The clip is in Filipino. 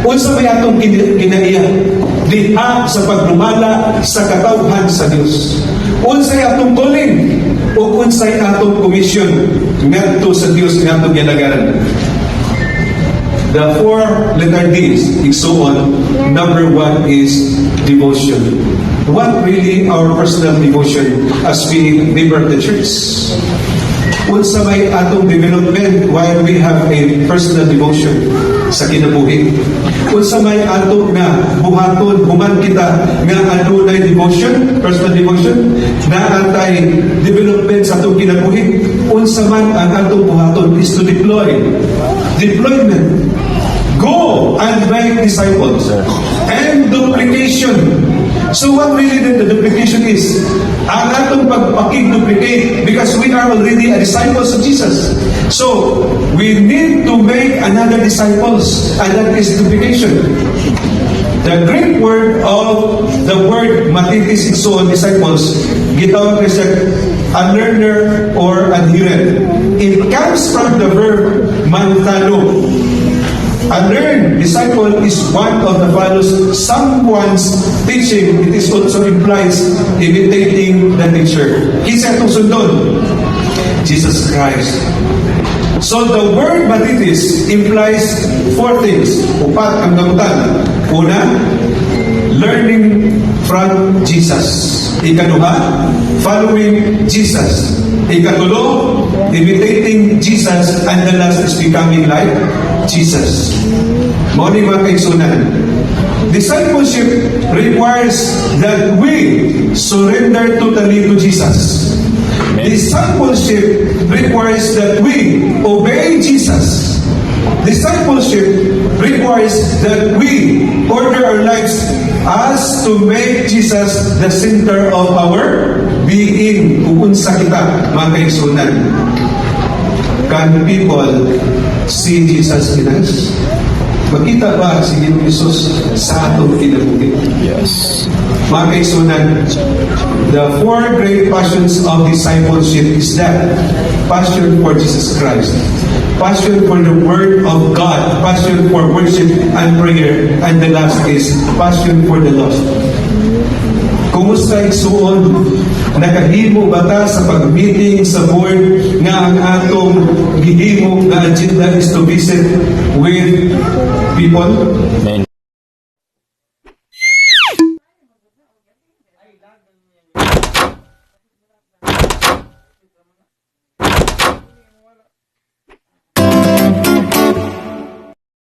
Unsa may atong kinaiya? Diha sa paglumala sa katawhan sa Dios. Unsay atong calling o unsay atong commission ngadto sa Dios nga atong ginagaran. The four letter D's, igsuon. Number one is devotion. What really our personal devotion as we member of the church? Unsa may atong development while we have a personal devotion sa kinabuhi. Unsa may ato na buhaton human kita nga adunay devotion, personal devotion, na atay development sa atong kinabuhi. Unsa man ang atong buhaton is to deploy. Deployment. Go and make disciples. And duplication. So what really the duplication is? Ang atong pagpakig-duplicate because we are already a disciples of Jesus. So, we need to make another disciples and that is duplication. The Greek word of the word matitis igsuon disciples, gitawag sa a learner or adherent. It comes from the verb mantalo. A learned disciple is one of the follows someone's teaching. It is also implies imitating the teacher. Kinsa itong sundon? Jesus Christ. So the word matitis implies four things. Upat ang gamutan. Una, learning from Jesus. Ikaduha, following Jesus. Ikatulo, imitating Jesus. And the last is becoming like Jesus. Mao ni mga kaigsunan. Discipleship requires that we surrender totally to Jesus. Discipleship requires that we obey Jesus. Discipleship requires that we order our lives as to make Jesus the center of our being. Uunsa kita, mga kaigsunan. Can people see Jesus in us? Makita ba si Jesus sa atong kinabuhi? Yes. Mga kaigsunan, the four great passions of discipleship is that passion for Jesus Christ, passion for the Word of God, passion for worship and prayer, and the last is passion for the lost. Kumusta igsuon? Nakahimo ba ta sa pag-meeting sa board nga ang atong gihimo nga agenda is to visit with people? Amen.